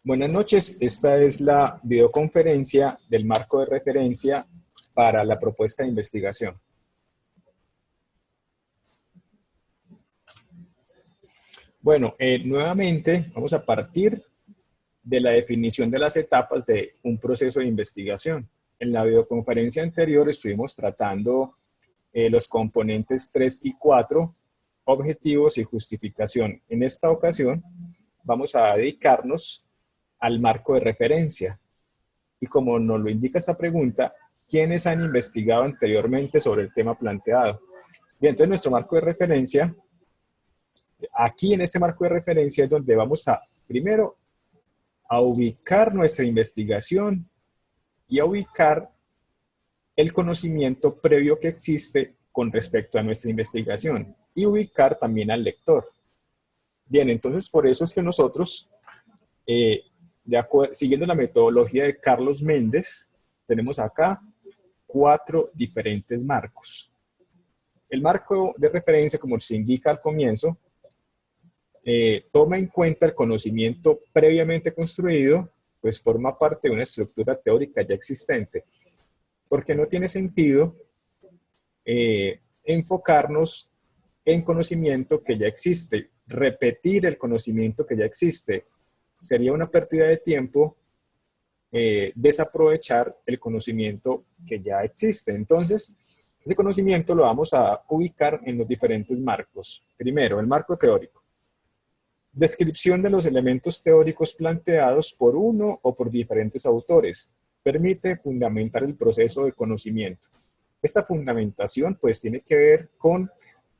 Buenas noches, esta es la videoconferencia del marco de referencia para la propuesta de investigación. Bueno, nuevamente vamos a partir de la definición de las etapas de un proceso de investigación. En la videoconferencia anterior estuvimos tratando los componentes 3 y 4, objetivos y justificación. En esta ocasión vamos a dedicarnos al marco de referencia. Y como nos lo indica esta pregunta, ¿quiénes han investigado anteriormente sobre el tema planteado? Bien, entonces nuestro marco de referencia, aquí en este marco de referencia es donde vamos a, primero, a ubicar nuestra investigación y a ubicar el conocimiento previo que existe con respecto a nuestra investigación y ubicar también al lector. Bien, entonces por eso es que nosotros, siguiendo la metodología de Carlos Méndez, tenemos acá 4 diferentes marcos. El marco de referencia, como se indica al comienzo, toma en cuenta el conocimiento previamente construido, pues forma parte de una estructura teórica ya existente, porque no tiene sentido enfocarnos en conocimiento que ya existe. Repetir el conocimiento que ya existe sería una pérdida de tiempo, desaprovechar el conocimiento que ya existe. Entonces, ese conocimiento lo vamos a ubicar en los diferentes marcos. Primero, el marco teórico. Descripción de los elementos teóricos planteados por uno o por diferentes autores. Permite fundamentar el proceso de conocimiento. Esta fundamentación pues tiene que ver con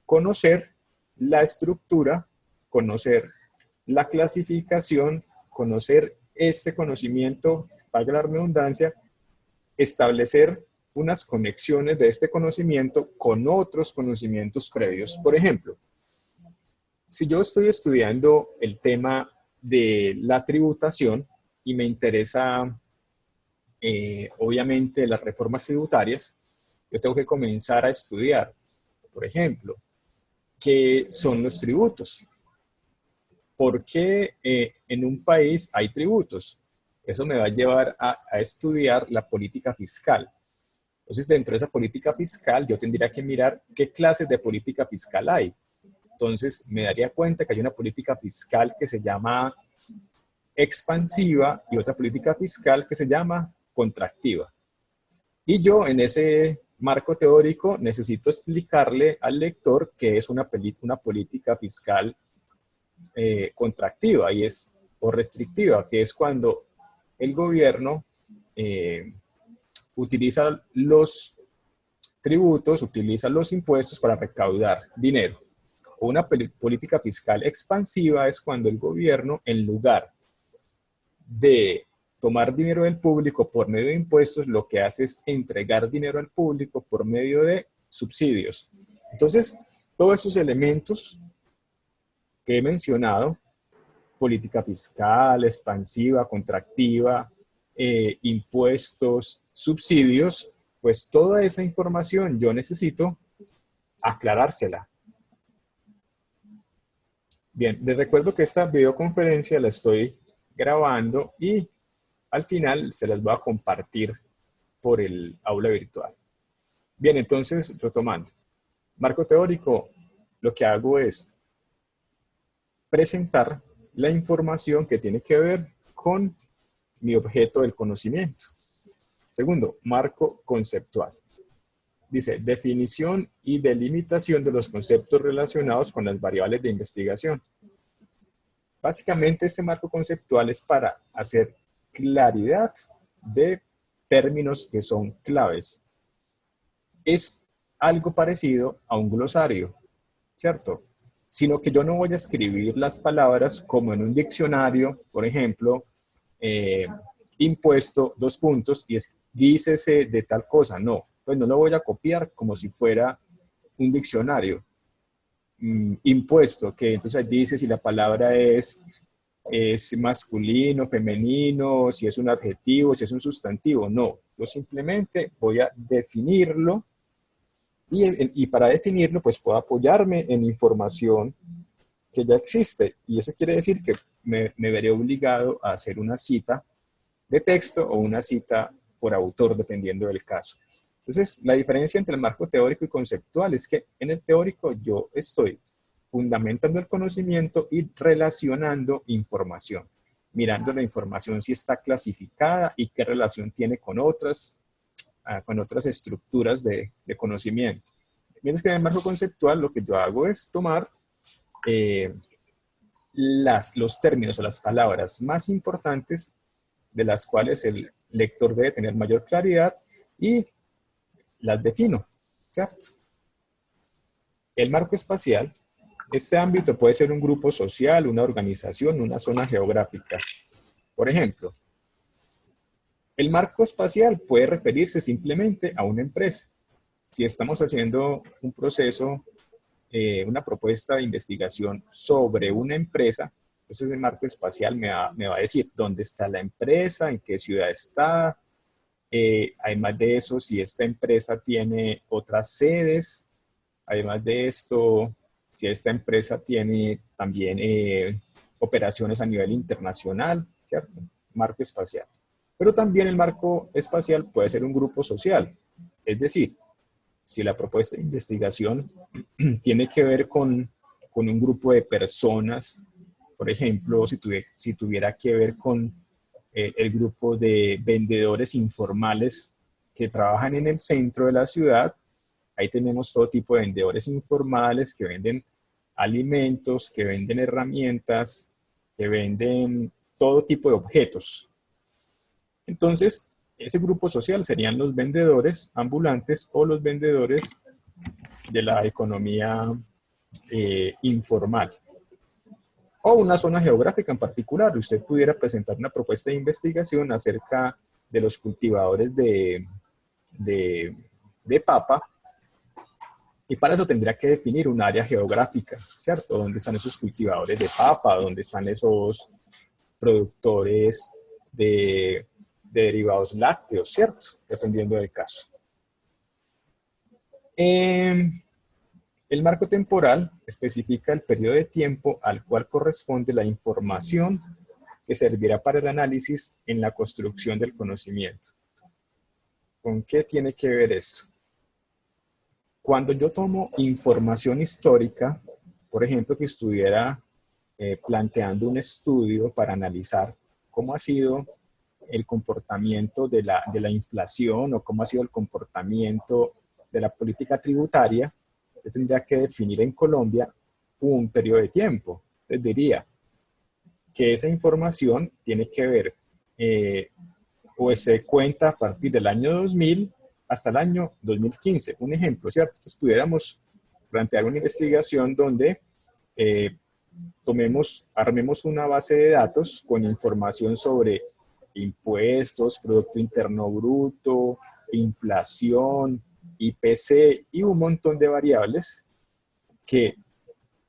conocer la estructura, conocer la clasificación, conocer este conocimiento, valga la redundancia, establecer unas conexiones de este conocimiento con otros conocimientos previos. Por ejemplo, si yo estoy estudiando el tema de la tributación y me interesa, obviamente, las reformas tributarias, yo tengo que comenzar a estudiar, por ejemplo, ¿qué son los tributos? ¿Por qué en un país hay tributos? Eso me va a llevar a estudiar la política fiscal. Entonces, dentro de esa política fiscal, yo tendría que mirar qué clases de política fiscal hay. Entonces, me daría cuenta que hay una política fiscal que se llama expansiva y otra política fiscal que se llama contractiva. Y yo, en ese marco teórico, necesito explicarle al lector qué es una política fiscal contractiva o restrictiva, que es cuando el gobierno utiliza los tributos, utiliza los impuestos para recaudar dinero. Una política fiscal expansiva es cuando el gobierno, en lugar de tomar dinero del público por medio de impuestos, lo que hace es entregar dinero al público por medio de subsidios. Entonces, todos esos elementos que he mencionado, política fiscal, expansiva, contractiva, impuestos, subsidios, pues toda esa información yo necesito aclarársela. Bien, les recuerdo que esta videoconferencia la estoy grabando y al final se las voy a compartir por el aula virtual. Bien, entonces, retomando. Marco teórico, lo que hago es presentar la información que tiene que ver con mi objeto del conocimiento. Segundo, marco conceptual. Dice, definición y delimitación de los conceptos relacionados con las variables de investigación. Básicamente, este marco conceptual es para hacer claridad de términos que son claves. Es algo parecido a un glosario, ¿cierto? Sino que yo no voy a escribir las palabras como en un diccionario, por ejemplo, impuesto, dos puntos, y dícese de tal cosa. No, pues no lo voy a copiar como si fuera un diccionario. Impuesto, que entonces dice si la palabra es masculino, femenino, si es un adjetivo, si es un sustantivo. No, yo simplemente voy a definirlo y para definirlo pues puedo apoyarme en información que ya existe. Y eso quiere decir que me veré obligado a hacer una cita de texto o una cita por autor, dependiendo del caso. Entonces, la diferencia entre el marco teórico y conceptual es que en el teórico yo estoy fundamentando el conocimiento y relacionando información, mirando la información si está clasificada y qué relación tiene con otras estructuras de conocimiento. Mientras que en el marco conceptual lo que yo hago es tomar los términos o las palabras más importantes de las cuales el lector debe tener mayor claridad y las defino, ¿cierto? El marco espacial, este ámbito puede ser un grupo social, una organización, una zona geográfica. Por ejemplo, el marco espacial puede referirse simplemente a una empresa. Si estamos haciendo un proceso, una propuesta de investigación sobre una empresa, entonces el marco espacial me va a decir dónde está la empresa, en qué ciudad está, además de eso, si esta empresa tiene otras sedes, además de esto, si esta empresa tiene también operaciones a nivel internacional, ¿cierto? Marco espacial. Pero también el marco espacial puede ser un grupo social, es decir, si la propuesta de investigación tiene que ver con un grupo de personas, por ejemplo, si tuviera que ver con el grupo de vendedores informales que trabajan en el centro de la ciudad, ahí tenemos todo tipo de vendedores informales que venden alimentos, que venden herramientas, que venden todo tipo de objetos. Entonces, ese grupo social serían los vendedores ambulantes o los vendedores de la economía informal. O una zona geográfica en particular. Usted pudiera presentar una propuesta de investigación acerca de los cultivadores de papa, y para eso tendría que definir un área geográfica, ¿cierto? ¿Dónde están esos cultivadores de papa? ¿Dónde están esos productores de derivados lácteos, ¿cierto? Dependiendo del caso. El marco temporal especifica el periodo de tiempo al cual corresponde la información que servirá para el análisis en la construcción del conocimiento. ¿Con qué tiene que ver esto? Cuando yo tomo información histórica, por ejemplo, que estuviera planteando un estudio para analizar cómo ha sido el comportamiento de la inflación o cómo ha sido el comportamiento de la política tributaria, yo tendría que definir en Colombia un periodo de tiempo. Les diría que esa información tiene que ver o se cuenta a partir del año 2000 hasta el año 2015. Un ejemplo, ¿cierto? Entonces pudiéramos plantear una investigación donde armemos una base de datos con información sobre impuestos, Producto Interno Bruto, inflación, IPC y un montón de variables que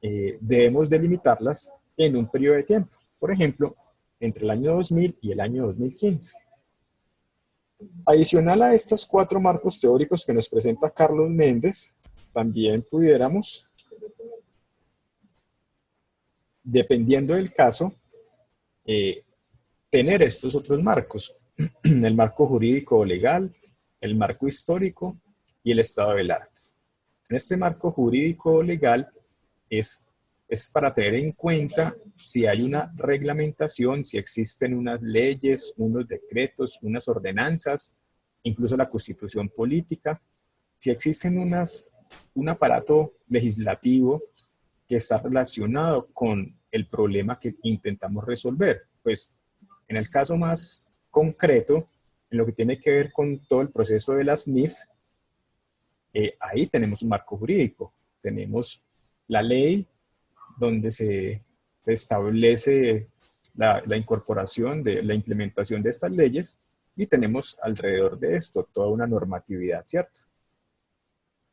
debemos delimitarlas en un periodo de tiempo. Por ejemplo, entre el año 2000 y el año 2015. Adicional a estos 4 marcos teóricos que nos presenta Carlos Méndez, también pudiéramos, dependiendo del caso, tener estos otros marcos. El marco jurídico o legal, el marco histórico y el estado del arte. En este marco jurídico o legal es para tener en cuenta si hay una reglamentación, si existen unas leyes, unos decretos, unas ordenanzas, incluso la constitución política, si existen un aparato legislativo que está relacionado con el problema que intentamos resolver. Pues en el caso más concreto, en lo que tiene que ver con todo el proceso de las NIF, ahí tenemos un marco jurídico, tenemos la ley donde se establece la incorporación de la implementación de estas leyes y tenemos alrededor de esto toda una normatividad, ¿cierto?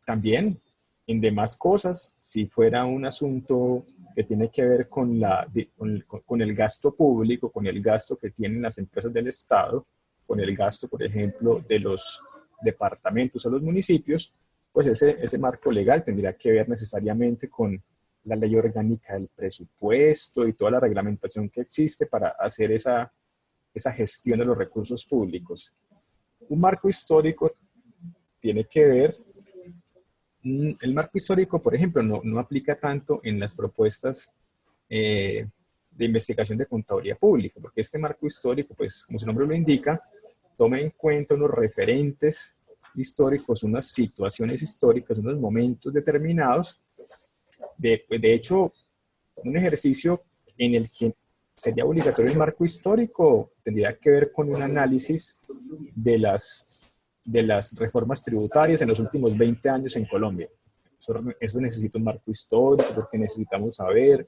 También, en demás cosas, si fuera un asunto que tiene que ver con el gasto público, con el gasto que tienen las empresas del Estado, con el gasto, por ejemplo, de los departamentos o los municipios, pues ese marco legal tendría que ver necesariamente con la ley orgánica del presupuesto y toda la reglamentación que existe para hacer esa gestión de los recursos públicos. Un marco histórico tiene que ver, el marco histórico, por ejemplo, no aplica tanto en las propuestas de investigación de contaduría pública, porque este marco histórico, pues como su nombre lo indica, toma en cuenta unos referentes históricos, unas situaciones históricas, unos momentos determinados. De hecho, un ejercicio en el que sería obligatorio el marco histórico tendría que ver con un análisis de las reformas tributarias en los últimos 20 años en Colombia. Eso necesita un marco histórico porque necesitamos saber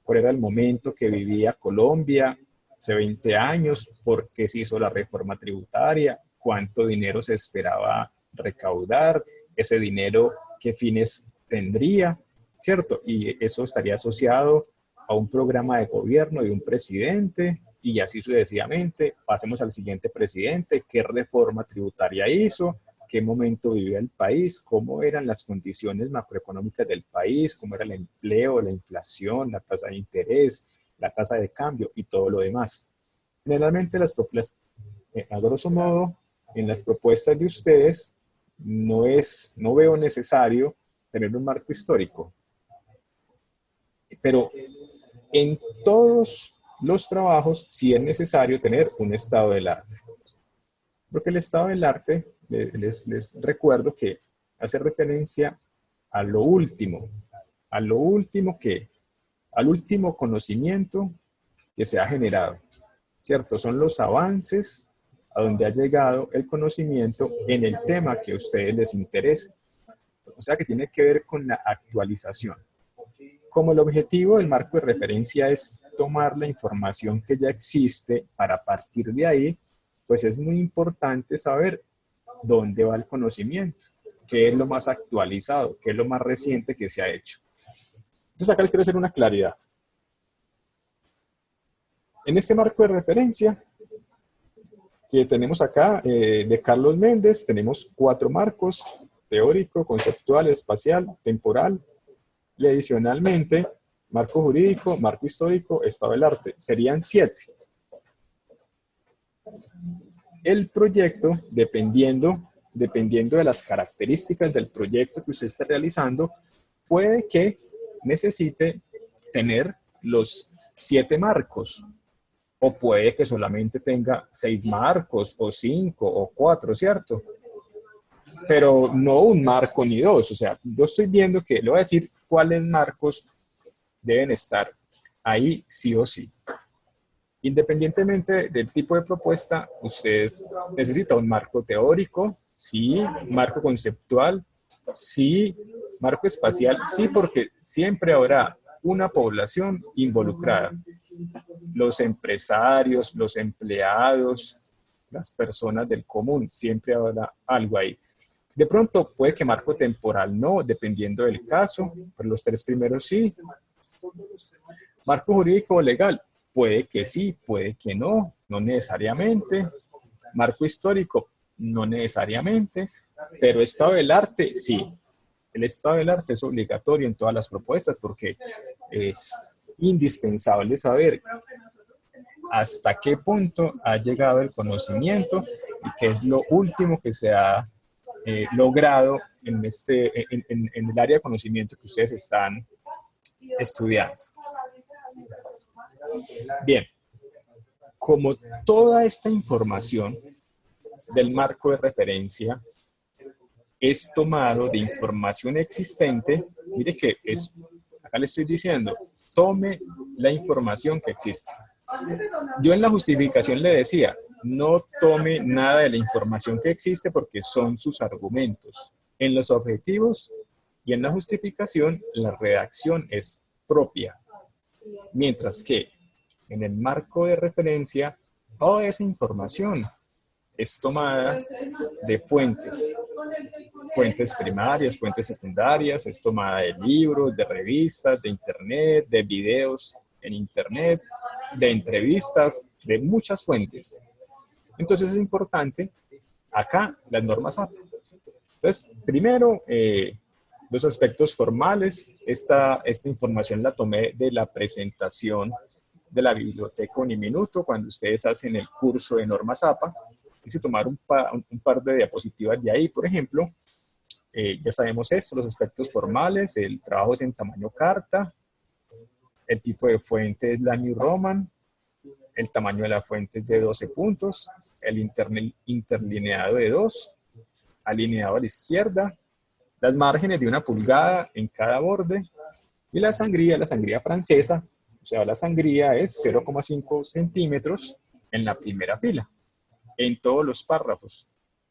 cuál era el momento que vivía Colombia hace 20 años, por qué se hizo la reforma tributaria, cuánto dinero se esperaba recaudar, ese dinero qué fines tendría, ¿cierto? Y eso estaría asociado a un programa de gobierno de un presidente y así sucesivamente. Pasemos al siguiente presidente, qué reforma tributaria hizo, qué momento vivía el país, cómo eran las condiciones macroeconómicas del país, cómo era el empleo, la inflación, la tasa de interés, la tasa de cambio y todo lo demás. Generalmente, a grosso modo, en las propuestas de ustedes, no veo necesario tener un marco histórico. Pero en todos los trabajos sí es necesario tener un estado del arte. Porque el estado del arte, les recuerdo que hace referencia a lo último al último conocimiento que se ha generado, ¿cierto? Son los avances a donde ha llegado el conocimiento en el tema que a ustedes les interesa. O sea que tiene que ver con la actualización. Como el objetivo del marco de referencia es tomar la información que ya existe para partir de ahí, pues es muy importante saber dónde va el conocimiento, qué es lo más actualizado, qué es lo más reciente que se ha hecho. Entonces acá les quiero hacer una claridad. En este marco de referencia que tenemos acá de Carlos Méndez, tenemos 4 marcos: teórico, conceptual, espacial, temporal y adicionalmente marco jurídico, marco histórico, estado del arte. Serían 7. El proyecto, dependiendo de las características del proyecto que usted esté realizando, puede que necesite tener los 7 marcos, o puede que solamente tenga 6 marcos, o 5, o 4, ¿cierto? Pero no un marco ni 2. O sea, yo estoy viendo que le voy a decir cuáles marcos deben estar ahí sí o sí. Independientemente del tipo de propuesta, usted necesita un marco teórico, sí, marco conceptual, sí, marco espacial, sí, porque siempre habrá una población involucrada. Los empresarios, los empleados, las personas del común, siempre habrá algo ahí. De pronto puede que marco temporal no, dependiendo del caso, pero los 3 primeros sí. Marco jurídico o legal, puede que sí, puede que no necesariamente. Marco histórico, no necesariamente, pero estado del arte, sí. El estado del arte es obligatorio en todas las propuestas porque es indispensable saber hasta qué punto ha llegado el conocimiento y qué es lo último que se ha logrado en el área de conocimiento que ustedes están estudiando. Bien, como toda esta información del marco de referencia es tomado de información existente, mire que acá le estoy diciendo, tome la información que existe. Yo en la justificación le decía, no tome nada de la información que existe porque son sus argumentos. En los objetivos y en la justificación, la redacción es propia. Mientras que en el marco de referencia, toda esa información es tomada de fuentes primarias, fuentes secundarias, es tomada de libros, de revistas, de internet, de videos en internet, de entrevistas, de muchas fuentes. Entonces es importante acá las normas APA. Entonces, primero, Los aspectos formales, esta información la tomé de la presentación de la biblioteca Uniminuto cuando ustedes hacen el curso de normas APA. Quise tomar un par de diapositivas de ahí, por ejemplo. Ya sabemos esto, los aspectos formales, el trabajo es en tamaño carta, el tipo de fuente es la New Roman, el tamaño de la fuente es de 12 puntos, el interlineado de 2, alineado a la izquierda, las márgenes de 1 pulgada en cada borde, y la sangría francesa, o sea, la sangría es 0,5 centímetros en la primera fila, en todos los párrafos,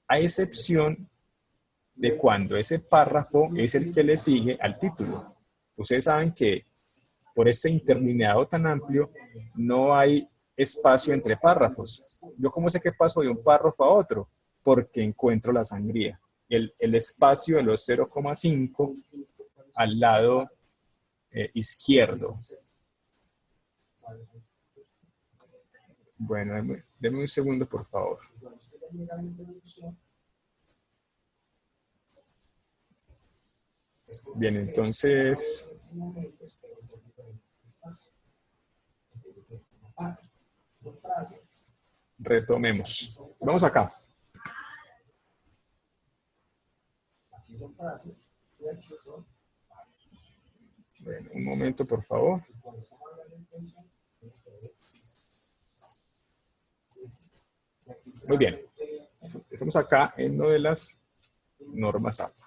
a excepción de cuando ese párrafo es el que le sigue al título. Ustedes saben que por este interlineado tan amplio no hay espacio entre párrafos. ¿Yo cómo sé que paso de un párrafo a otro? Porque encuentro la sangría. El espacio de los 0,5 al lado izquierdo. Bueno, denme un segundo, por favor. Bien, entonces... retomemos. Vamos acá. Bueno, un momento, por favor. Muy bien. Estamos acá en una de las normas APA.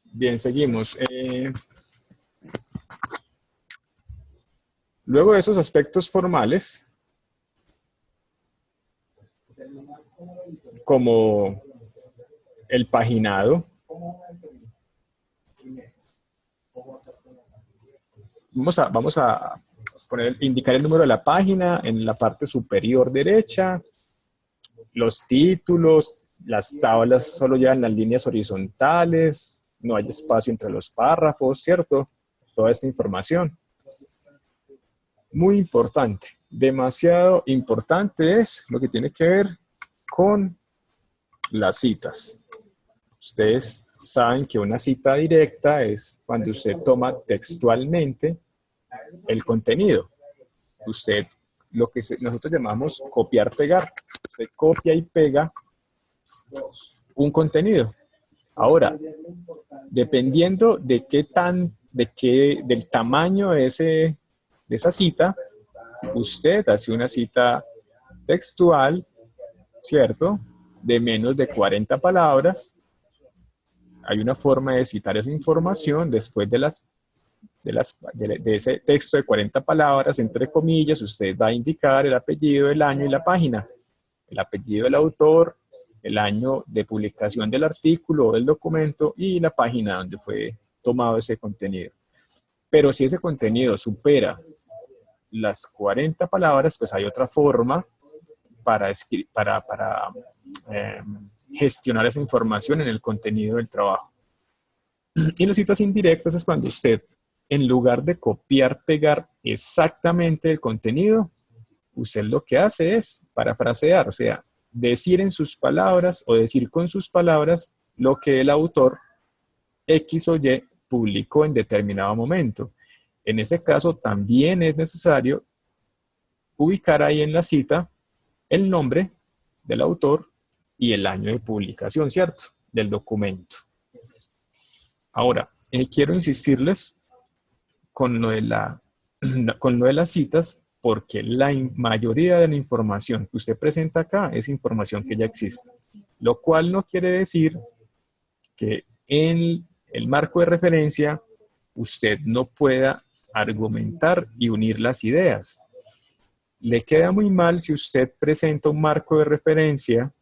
Bien, seguimos. Luego de esos aspectos formales, como el paginado, vamos a indicar el número de la página en la parte superior derecha, los títulos, las tablas solo llevan las líneas horizontales, no hay espacio entre los párrafos, ¿cierto? Toda esta información. Muy importante, demasiado importante es lo que tiene que ver con las citas. Ustedes saben que una cita directa es cuando usted toma textualmente el contenido. Usted, lo que nosotros llamamos copiar-pegar. Usted copia y pega un contenido. Ahora, dependiendo de del tamaño de esa cita, usted hace una cita textual, ¿cierto? De menos de 40 palabras. Hay una forma de citar esa información después de ese texto de 40 palabras, entre comillas, usted va a indicar el apellido, el año y la página, el apellido del autor, el año de publicación del artículo o del documento y la página donde fue tomado ese contenido. Pero si ese contenido supera las 40 palabras, pues hay otra forma para gestionar esa información en el contenido del trabajo. Y las citas indirectas es cuando usted, en lugar de copiar, pegar exactamente el contenido, usted lo que hace es parafrasear, o sea, decir en sus palabras o decir con sus palabras lo que el autor X o Y publicó en determinado momento. En ese caso también es necesario ubicar ahí en la cita el nombre del autor y el año de publicación, ¿cierto? Del documento. Ahora, quiero insistirles con lo de las citas, porque la mayoría de la información que usted presenta acá es información que ya existe, lo cual no quiere decir que en el marco de referencia usted no pueda argumentar y unir las ideas. Le queda muy mal si usted presenta un marco de referencia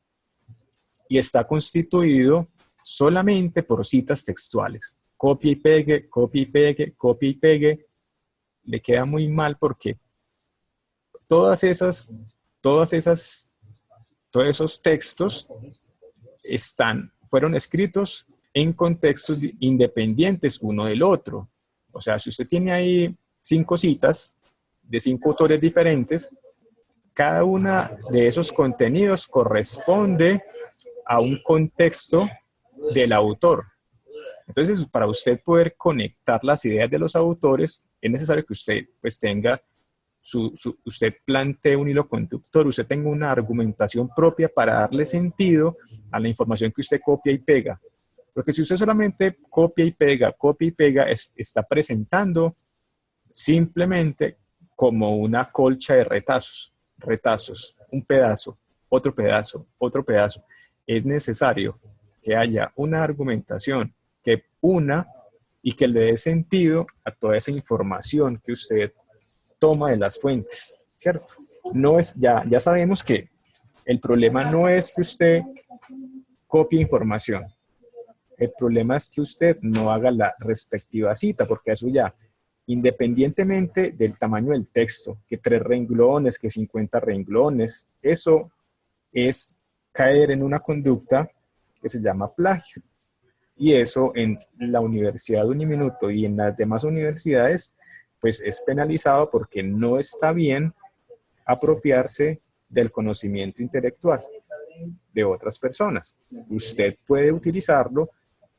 y está constituido solamente por citas textuales. Copia y pegue, copia y pegue, copia y pegue. Le queda muy mal porque todos esos textos fueron escritos en contextos independientes uno del otro. O sea, si usted tiene ahí 5 citas de 5 autores diferentes, cada uno de esos contenidos corresponde a un contexto del autor. Entonces, para usted poder conectar las ideas de los autores, es necesario que usted pues tenga, usted plantee un hilo conductor, usted tenga una argumentación propia para darle sentido a la información que usted copia y pega. Porque si usted solamente copia y pega, está presentando simplemente como una colcha de retazos, un pedazo, otro pedazo. Es necesario que haya una argumentación que una y que le dé sentido a toda esa información que usted toma de las fuentes, ¿cierto? No es, ya sabemos que el problema no es que usted copie información, el problema es que usted no haga la respectiva cita, porque eso ya, independientemente del tamaño del texto, que 3 renglones, que 50 renglones, eso es caer en una conducta que se llama plagio. Y eso en la Universidad Uniminuto y en las demás universidades, pues es penalizado porque no está bien apropiarse del conocimiento intelectual de otras personas. Usted puede utilizarlo,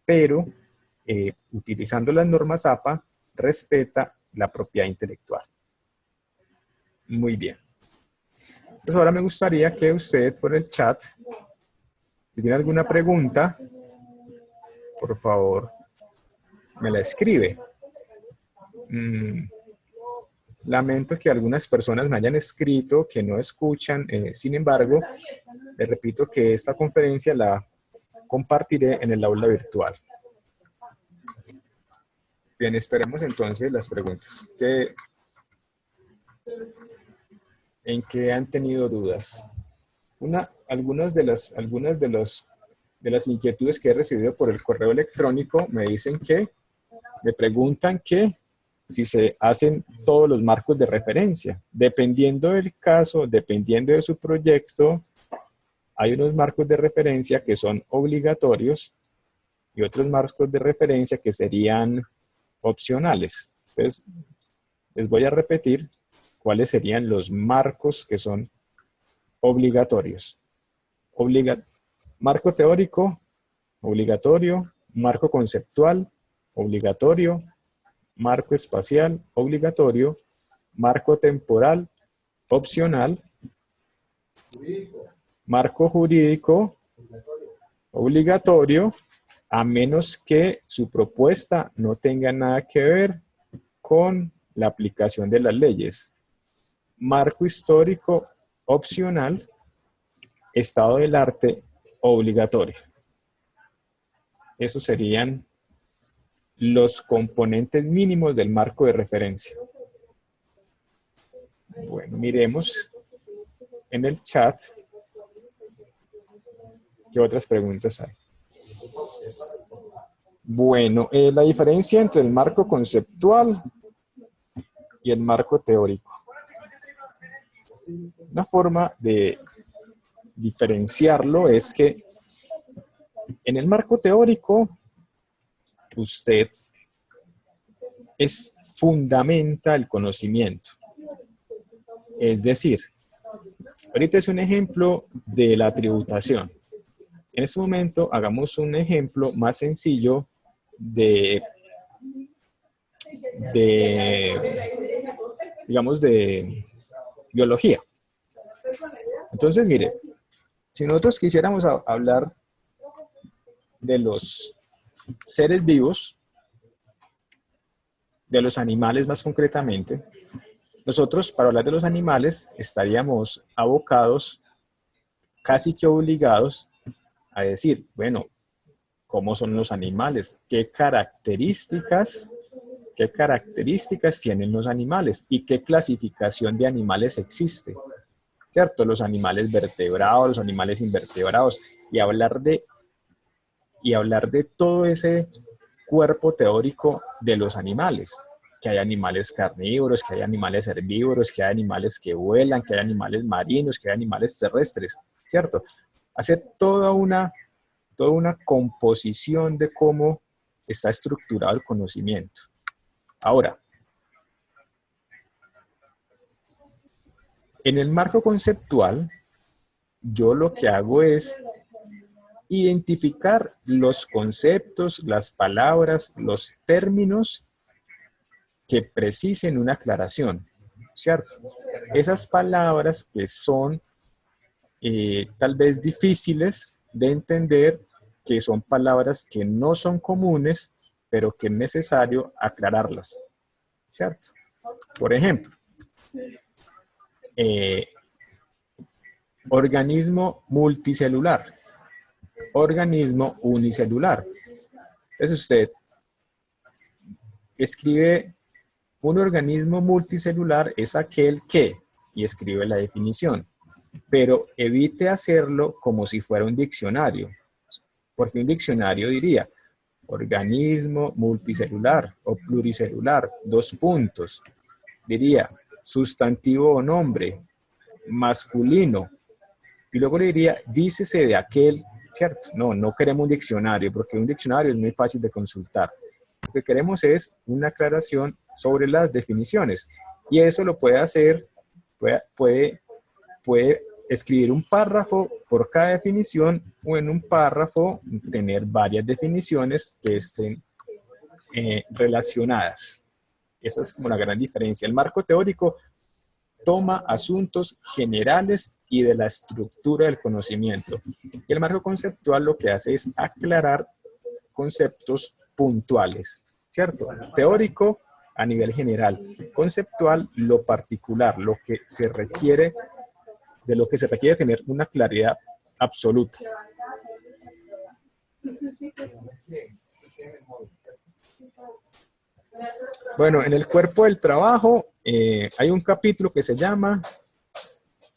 pero utilizando las normas APA, respeta la propiedad intelectual. Muy bien. Pues ahora me gustaría que usted por el chat, si tiene alguna pregunta, por favor, me la escribe. Lamento que algunas personas me hayan escrito que no escuchan. Sin embargo, les repito que esta conferencia la compartiré en el aula virtual. Bien, esperemos entonces las preguntas. ¿En qué han tenido dudas? Algunas de las inquietudes que he recibido por el correo electrónico me dicen que, me preguntan que si se hacen todos los marcos de referencia. Dependiendo del caso, dependiendo de su proyecto, hay unos marcos de referencia que son obligatorios y otros marcos de referencia que serían opcionales. Entonces, les voy a repetir cuáles serían los marcos que son obligatorios. Marco teórico, obligatorio. Marco conceptual, obligatorio. Marco espacial, obligatorio. Marco temporal, opcional. Marco jurídico, obligatorio, a menos que su propuesta no tenga nada que ver con la aplicación de las leyes. Marco histórico, opcional. Estado del arte, obligatorio. Esos serían los componentes mínimos del marco de referencia. Bueno, miremos en el chat qué otras preguntas hay. Bueno, la diferencia entre el marco conceptual y el marco teórico. Una forma de diferenciarlo es que en el marco teórico usted fundamenta el conocimiento. Es decir, ahorita es un ejemplo de la tributación. En este momento hagamos un ejemplo más sencillo digamos, de biología. Entonces, mire, si nosotros quisiéramos hablar de los seres vivos, de los animales más concretamente, nosotros para hablar de los animales estaríamos abocados, casi que obligados, a decir, bueno, ¿cómo son los animales? ¿Qué características tienen los animales? ¿Y qué clasificación de animales existe? ¿Cierto? Los animales vertebrados, los animales invertebrados. Y hablar de todo ese cuerpo teórico de los animales. Que hay animales carnívoros, que hay animales herbívoros, que hay animales que vuelan, que hay animales marinos, que hay animales terrestres, ¿cierto? Hacer toda una composición de cómo está estructurado el conocimiento. Ahora, En el marco conceptual, yo lo que hago es identificar los conceptos, las palabras, los términos que precisen una aclaración, ¿cierto? Esas palabras que son tal vez difíciles de entender, que son palabras que no son comunes, pero que es necesario aclararlas, ¿cierto? Por ejemplo, eh, organismo multicelular, organismo unicelular. Entonces usted escribe un organismo multicelular es aquel que, y escribe la definición, pero evite hacerlo como si fuera un diccionario, porque un diccionario diría organismo multicelular o pluricelular, dos puntos, diría sustantivo o nombre, masculino, y luego le diría, dícese de aquel, ¿cierto? No, no queremos un diccionario, porque un diccionario es muy fácil de consultar. Lo que queremos es una aclaración sobre las definiciones. Y eso lo puede hacer, puede escribir un párrafo por cada definición o en un párrafo tener varias definiciones que estén relacionadas. Esa es como la gran diferencia. El marco teórico toma asuntos generales y de la estructura del conocimiento. Y el marco conceptual lo que hace es aclarar conceptos puntuales, ¿cierto? Teórico a nivel general, conceptual lo particular, lo que se requiere, de lo que se requiere tener una claridad absoluta. Bueno, en el cuerpo del trabajo hay un capítulo que se llama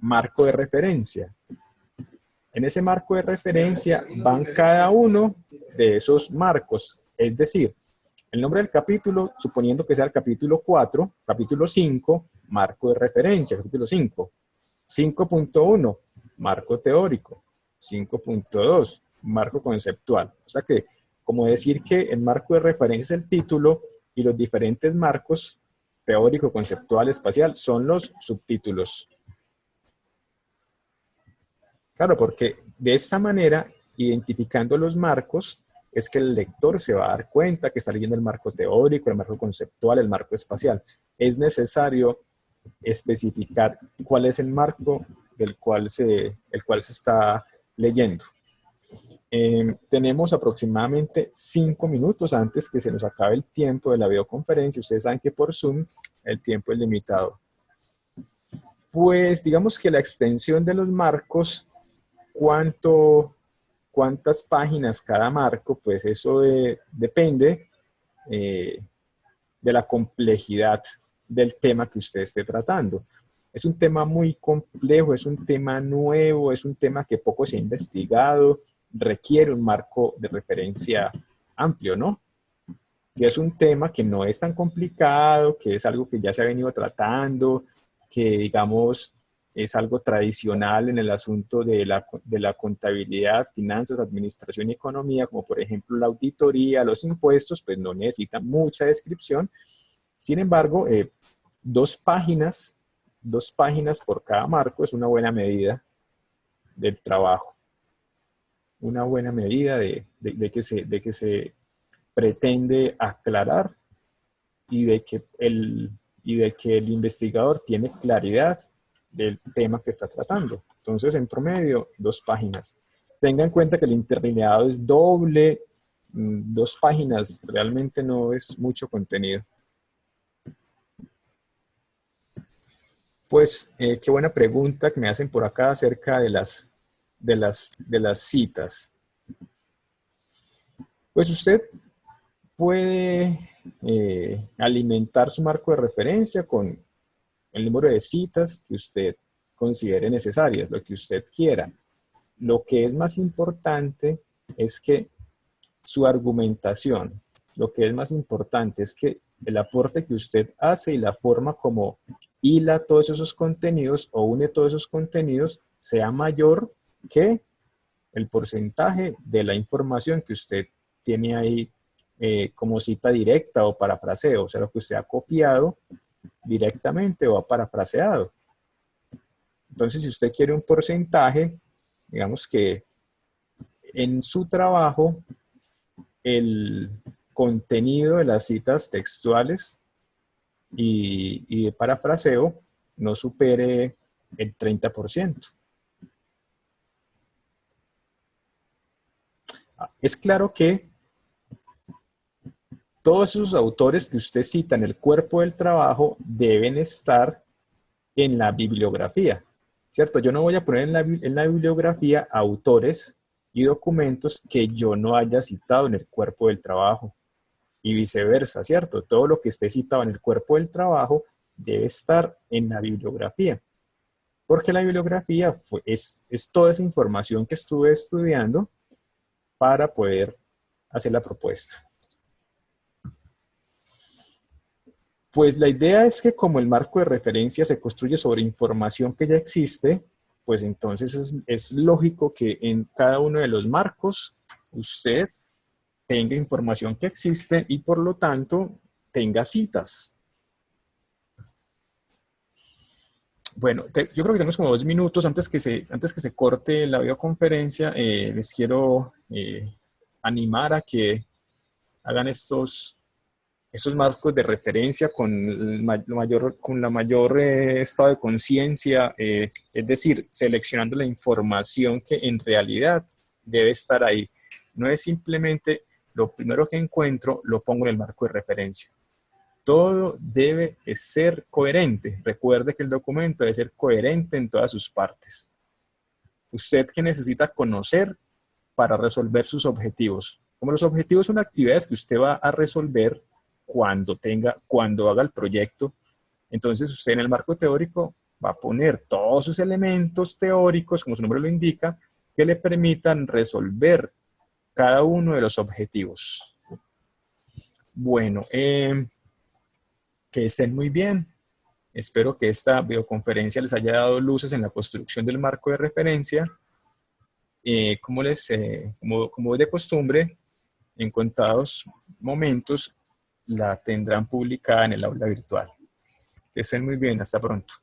marco de referencia. En ese marco de referencia van cada uno de esos marcos, es decir, el nombre del capítulo, suponiendo que sea el capítulo 4, capítulo 5, marco de referencia, capítulo 5. 5.1, marco teórico. 5.2, marco conceptual. O sea que, como decir que el marco de referencia es el título y los diferentes marcos, teórico, conceptual, espacial, son los subtítulos. Claro, porque de esta manera, identificando los marcos, es que el lector se va a dar cuenta que está leyendo el marco teórico, el marco conceptual, el marco espacial. Es necesario especificar cuál es el marco el cual se está leyendo. Tenemos aproximadamente 5 minutos antes que se nos acabe el tiempo de la videoconferencia. Ustedes saben que por Zoom el tiempo es limitado. Pues digamos que la extensión de los marcos, cuántas páginas cada marco, pues eso depende de la complejidad del tema que usted esté tratando. Es un tema muy complejo, es un tema nuevo, es un tema que poco se ha investigado, requiere un marco de referencia amplio, ¿no? Si es un tema que no es tan complicado, que es algo que ya se ha venido tratando, que digamos es algo tradicional en el asunto de la contabilidad, finanzas, administración y economía, como por ejemplo la auditoría, los impuestos, pues no necesita mucha descripción. Sin embargo, 2 páginas por cada marco es una buena medida del trabajo. Una buena medida de que se pretende aclarar y de que el investigador tiene claridad del tema que está tratando. Entonces, en promedio, 2 páginas. Tenga en cuenta que el interlineado es doble, 2 páginas realmente no es mucho contenido. Pues, qué buena pregunta que me hacen por acá acerca de las citas. Pues usted puede alimentar su marco de referencia con el número de citas que usted considere necesarias, lo que usted quiera. Lo que es más importante es que su argumentación, lo que es más importante es que el aporte que usted hace y la forma como hila todos esos contenidos o une todos esos contenidos sea mayor que el porcentaje de la información que usted tiene ahí como cita directa o parafraseo, o sea, lo que usted ha copiado directamente o ha parafraseado. Entonces, si usted quiere un porcentaje, digamos que en su trabajo, el contenido de las citas textuales y de parafraseo no supere el 30%. Es claro que todos esos autores que usted cita en el cuerpo del trabajo deben estar en la bibliografía, ¿cierto? Yo no voy a poner en la bibliografía autores y documentos que yo no haya citado en el cuerpo del trabajo y viceversa, ¿cierto? Todo lo que esté citado en el cuerpo del trabajo debe estar en la bibliografía, porque la bibliografía es toda esa información que estuve estudiando para poder hacer la propuesta. Pues la idea es que como el marco de referencia se construye sobre información que ya existe, pues entonces es lógico que en cada uno de los marcos usted tenga información que existe y por lo tanto tenga citas. Bueno, yo creo que tenemos como 2 minutos antes que se corte la videoconferencia. Les quiero animar a que hagan esos marcos de referencia con la mayor estado de conciencia, es decir, seleccionando la información que en realidad debe estar ahí. No es simplemente lo primero que encuentro, lo pongo en el marco de referencia. Todo debe ser coherente. Recuerde que el documento debe ser coherente en todas sus partes. Usted que necesita conocer para resolver sus objetivos. Como los objetivos son actividades que usted va a resolver cuando haga el proyecto, entonces usted en el marco teórico va a poner todos sus elementos teóricos, como su nombre lo indica, que le permitan resolver cada uno de los objetivos. Bueno, que estén muy bien. Espero que esta videoconferencia les haya dado luces en la construcción del marco de referencia. Como es de costumbre, en contados momentos la tendrán publicada en el aula virtual. Que estén muy bien, hasta pronto.